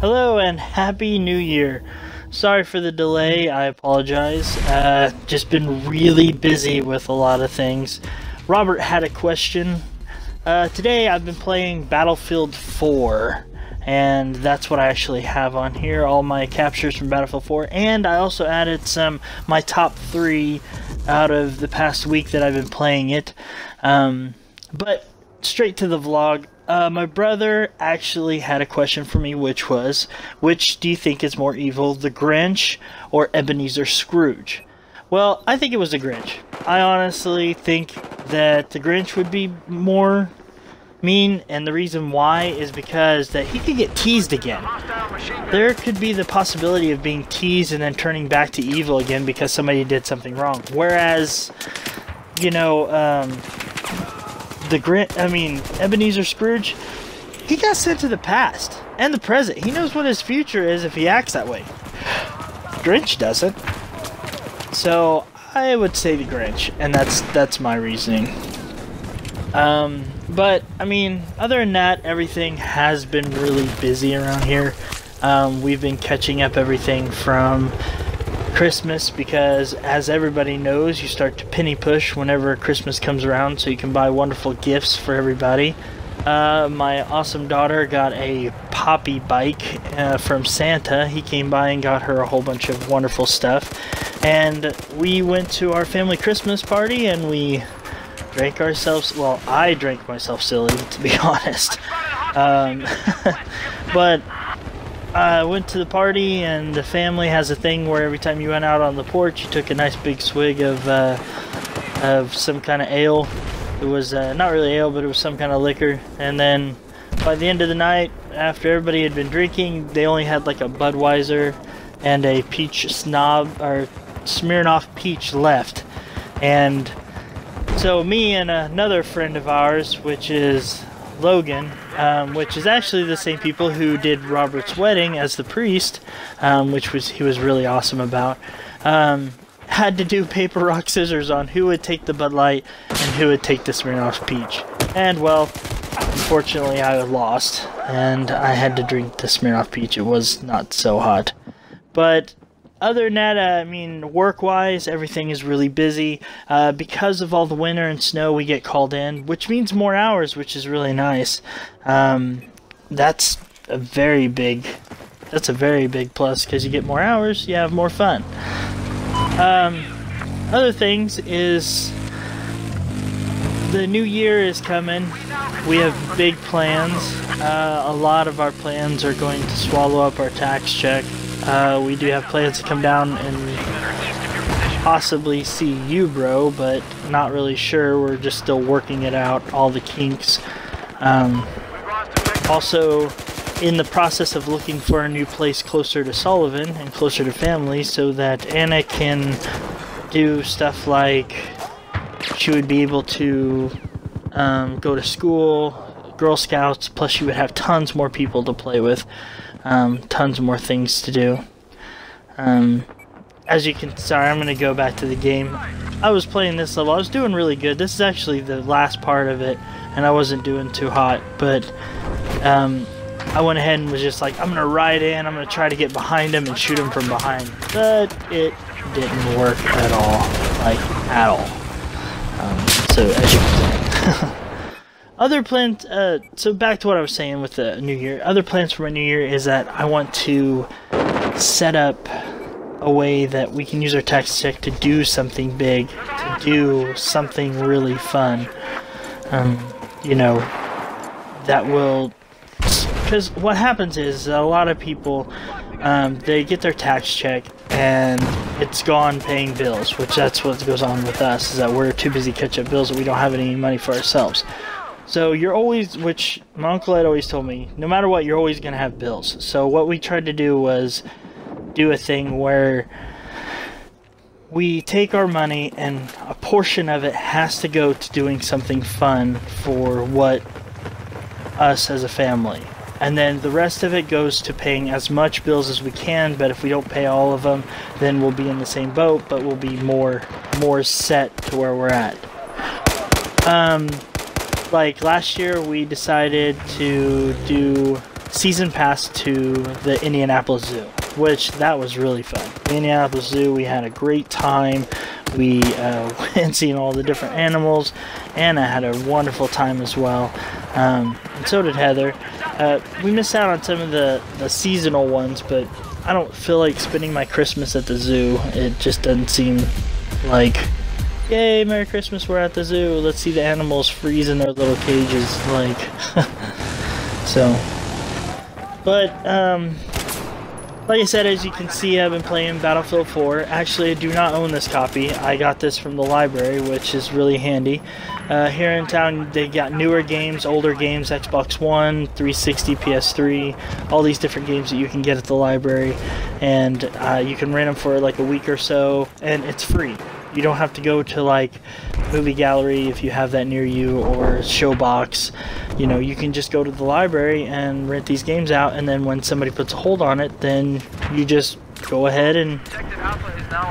Hello and Happy New Year. Sorry for the delay, I apologize. Just been really busy with a lot of things. Robert had a question. Today I've been playing Battlefield 4, and that's what I actually have on here, all my captures from Battlefield 4, and I also added my top 3 out of the past week that I've been playing it. But straight to the vlog. My brother actually had a question for me, which was, which do you think is more evil, the Grinch or Ebenezer Scrooge? Well, I think it was the Grinch. I honestly think that the Grinch would be more mean, and the reason why is because that he could get teased again. There could be the possibility of being teased and then turning back to evil again because somebody did something wrong. Whereas, you know, Ebenezer Scrooge, he got sent to the past and the present. He knows what his future is if he acts that way. Grinch doesn't. So I would say the Grinch, and that's my reasoning. But I mean, other than that, everything has been really busy around here. We've been catching up everything from Christmas, because as everybody knows, you start to penny push whenever Christmas comes around so you can buy wonderful gifts for everybody. My awesome daughter got a Poppy bike from Santa. He came by and got her a whole bunch of wonderful stuff, and we went to our family Christmas party and we drank ourselves, well, I drank myself silly, to be honest. But I went to the party, and the family has a thing where every time you went out on the porch, you took a nice big swig of some kind of ale. It was not really ale, but it was some kind of liquor. And then by the end of the night, after everybody had been drinking, they only had like a Budweiser and a peach snob, or Smirnoff peach left. And so me and another friend of ours, which is Logan, which is actually the same people who did Robert's wedding as the priest, which he was really awesome about, had to do paper, rock, scissors on who would take the Bud Light and who would take the Smirnoff Peach. And well, unfortunately I lost, and I had to drink the Smirnoff Peach. It was not so hot. But other than that, I mean, work-wise, everything is really busy. Because of all the winter and snow, we get called in, which means more hours, which is really nice. That's a very big plus, because you get more hours, you have more fun. Other things is the new year is coming. We have big plans. A lot of our plans are going to swallow up our tax check. We do have plans to come down and possibly see you, bro, but not really sure. We're just still working it out, all the kinks. Also, in the process of looking for a new place closer to Sullivan and closer to family, so that Anna can do stuff like she would be able to go to school, Girl Scouts, plus she would have tons more people to play with. Tons more things to do. As you can, sorry, I'm going to go back to the game. I was playing this level. I was doing really good. This is actually the last part of it, and I wasn't doing too hot, but I went ahead and was just like, I'm going to ride in, I'm going to try to get behind him and shoot him from behind. But it didn't work at all. Like, at all. So, as you can other plans, so back to what I was saying with the new year. Other plans for my new year is that I want to set up a way that we can use our tax check to do something big, to do something really fun. You know, that will, because what happens is a lot of people, they get their tax check and it's gone paying bills, which that's what goes on with us, is that we're too busy catching up bills that we don't have any money for ourselves. So you're always, which my uncle had always told me, no matter what, you're always going to have bills. So what we tried to do was do a thing where we take our money and a portion of it has to go to doing something fun for us as a family. And then the rest of it goes to paying as much bills as we can, but if we don't pay all of them, then we'll be in the same boat, but we'll be more set to where we're at. Like last year we decided to do season pass to the Indianapolis Zoo, which that was really fun. The Indianapolis Zoo, we had a great time. We went and seen all the different animals. Anna had a wonderful time as well, and so did Heather. We missed out on some of the seasonal ones, but I don't feel like spending my Christmas at the zoo. It just doesn't seem like, yay, Merry Christmas, we're at the zoo, let's see the animals freeze in their little cages, like, so, but, like I said, as you can see, I've been playing Battlefield 4. Actually, I do not own this copy. I got this from the library, which is really handy. Here in town, they got newer games, older games, Xbox One, 360, PS3, all these different games that you can get at the library, and you can rent them for like a week or so, and it's free. You don't have to go to like Movie Gallery if you have that near you, or Showbox. You know, you can just go to the library and rent these games out, and then when somebody puts a hold on it, then you just go ahead and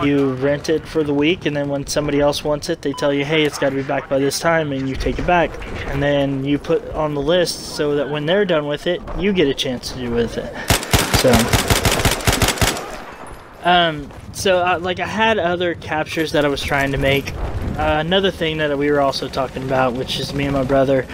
you rent it for the week, and then when somebody else wants it, they tell you, hey, it's got to be back by this time, and you take it back, and then you put it on the list so that when they're done with it, you get a chance to do with it. So like I had other captures that I was trying to make. Another thing that we were also talking about, which is me and my brother,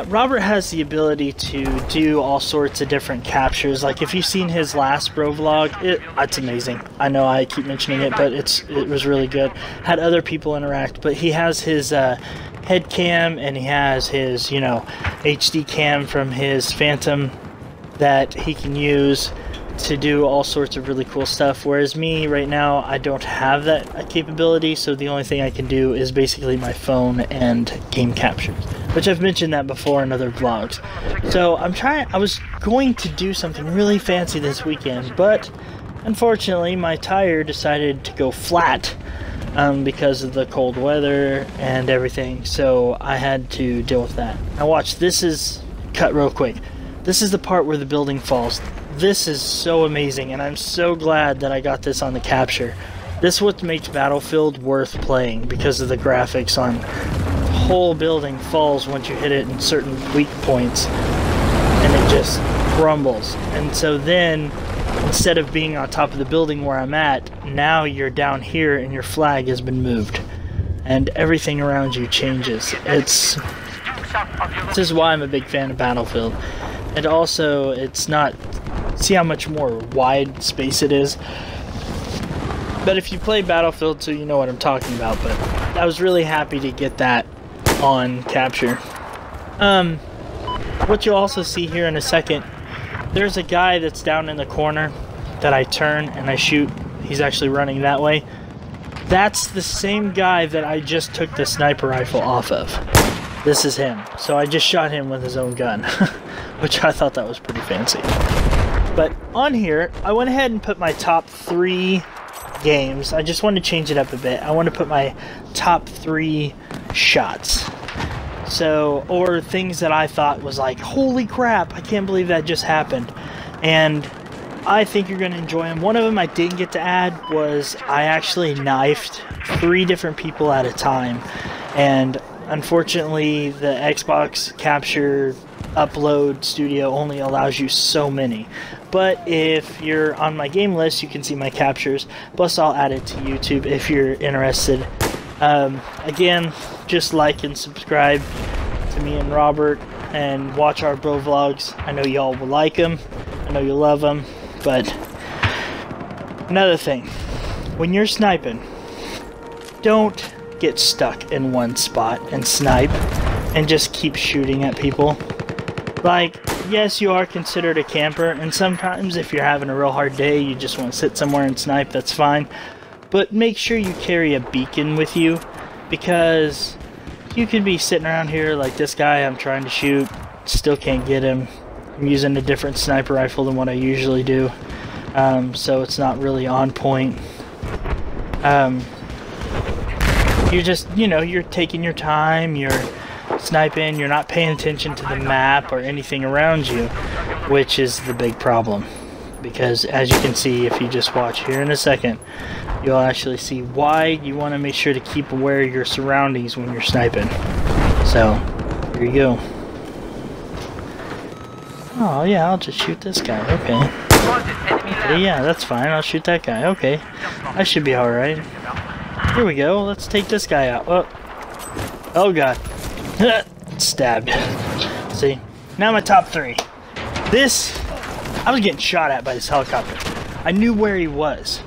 Robert has the ability to do all sorts of different captures. Like if you've seen his last bro vlog, it's amazing. I know I keep mentioning it, but it was really good. Had other people interact, but he has his head cam, and he has his, you know, HD cam from his Phantom that he can use to do all sorts of really cool stuff, whereas me right now, I don't have that capability, so the only thing I can do is basically my phone and game captures, which I've mentioned that before in other vlogs. So I was going to do something really fancy this weekend, but unfortunately my tire decided to go flat because of the cold weather and everything, so I had to deal with that. Now watch, this is cut real quick. This is the part where the building falls. This is so amazing, and I'm so glad that I got this on the capture. This is what makes Battlefield worth playing, because of the graphics on the whole building falls once you hit it in certain weak points, and it just crumbles. And so then, instead of being on top of the building where I'm at, now you're down here and your flag has been moved, and everything around you changes. This is why I'm a big fan of Battlefield. And also, it's not, see how much more wide space it is? But if you play Battlefield 2, you know what I'm talking about. But I was really happy to get that on capture. What you'll also see here in a second, there's a guy that's down in the corner that I turn and I shoot. He's actually running that way. That's the same guy that I just took the sniper rifle off of. This is him. So I just shot him with his own gun, which I thought that was pretty fancy. But on here, I went ahead and put my top 3 games. I just wanted to change it up a bit. I want to put my top 3 shots. So, or things that I thought was like, holy crap, I can't believe that just happened. And I think you're going to enjoy them. One of them I didn't get to add was I actually knifed 3 different people at a time. And unfortunately, the Xbox Capture Upload Studio only allows you so many. But if you're on my game list, you can see my captures. Plus, I'll add it to YouTube if you're interested. Again, just like and subscribe to me and Robert, and watch our bro vlogs. I know y'all will like them. I know you love them. But another thing, when you're sniping, don't get stuck in one spot and snipe and just keep shooting at people. Like, yes, you are considered a camper, and sometimes if you're having a real hard day, you just want to sit somewhere and snipe, that's fine. But make sure you carry a beacon with you, because you could be sitting around here like this guy I'm trying to shoot, still can't get him. I'm using a different sniper rifle than what I usually do, so it's not really on point. You're just, you know, you're taking your time, you're sniping, you're not paying attention to the map or anything around you, which is the big problem. Because as you can see, if you just watch here in a second, you'll actually see why you want to make sure to keep aware of your surroundings when you're sniping. So, here you go. Oh, yeah, I'll just shoot this guy. Okay. Yeah, that's fine. I'll shoot that guy. Okay. I should be alright. Here we go. Let's take this guy out. Oh God. Stabbed. See? Now my top 3. This, I was getting shot at by this helicopter. I knew where he was.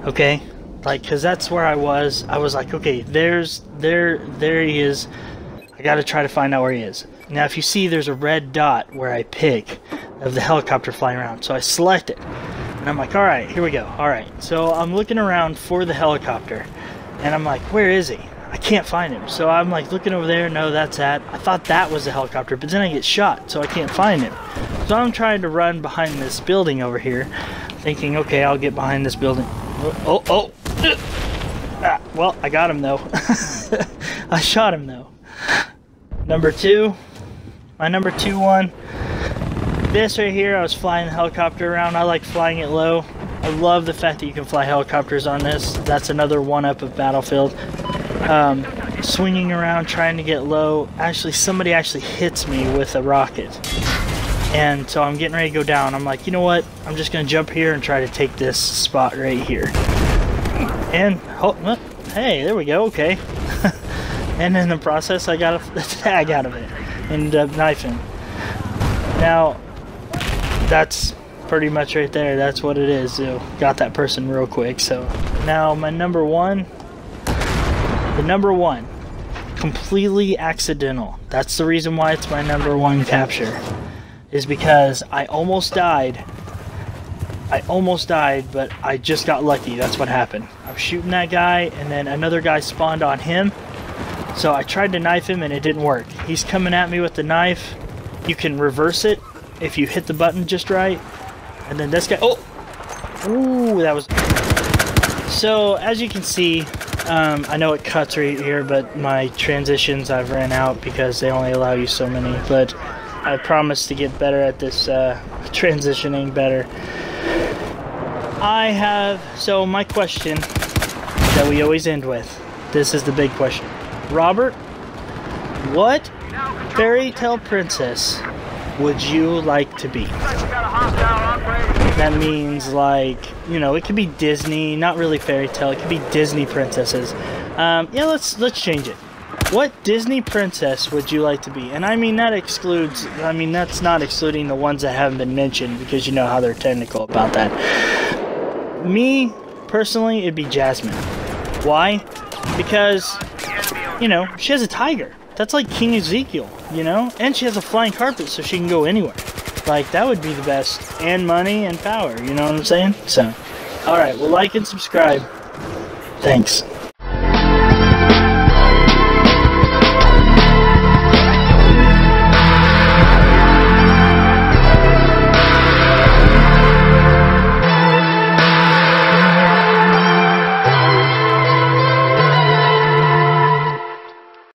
Okay? Like, cause that's where I was. I was like, okay, there he is. I gotta try to find out where he is. Now if you see, there's a red dot where I pick of the helicopter flying around. So I select it. And I'm like, alright, here we go. Alright. So I'm looking around for the helicopter. And I'm like, where is he? I can't find him. So I'm like looking over there. No, that's that. I thought that was the helicopter, but then I get shot, so I can't find him. So I'm trying to run behind this building over here, thinking, okay, I'll get behind this building. Oh. Well, I got him though. I shot him though. Number 2. My number 2 one. This right here, I was flying the helicopter around. I like flying it low. I love the fact that you can fly helicopters on this. That's another one-up of Battlefield. Swinging around, trying to get low. Actually, somebody actually hits me with a rocket. And so I'm getting ready to go down. I'm like, you know what? I'm just going to jump here and try to take this spot right here. And, hey, there we go, okay. And in the process, I got a tag out of it. Ended up knifing. Now, that's pretty much right there. That's what it is. So, got that person real quick. So, now my number 1. The number 1. Completely accidental. That's the reason why it's my number 1 capture. Is because I almost died. But I just got lucky. That's what happened. I was shooting that guy, and then another guy spawned on him. So I tried to knife him, and it didn't work. He's coming at me with the knife. You can reverse it if you hit the button just right. And then this guy... Oh! Ooh, that was... So, as you can see, I know it cuts right here, but my transitions I've ran out because they only allow you so many. But I promise to get better at this transitioning better. So my question that we always end with, this is the big question. Robert, what fairy tale princess would you like to be? That means, like, you know, it could be Disney, not really fairy tale, it could be Disney princesses. Yeah, let's change it. What Disney princess would you like to be? And I mean, that's not excluding the ones that haven't been mentioned, because you know how they're technical about that. Me, personally, it'd be Jasmine. Why? Because, you know, she has a tiger. That's like King Ezekiel, you know? And she has a flying carpet, so she can go anywhere. Like, that would be the best. And money and power, you know what I'm saying? So, alright, well, like and subscribe. Thanks.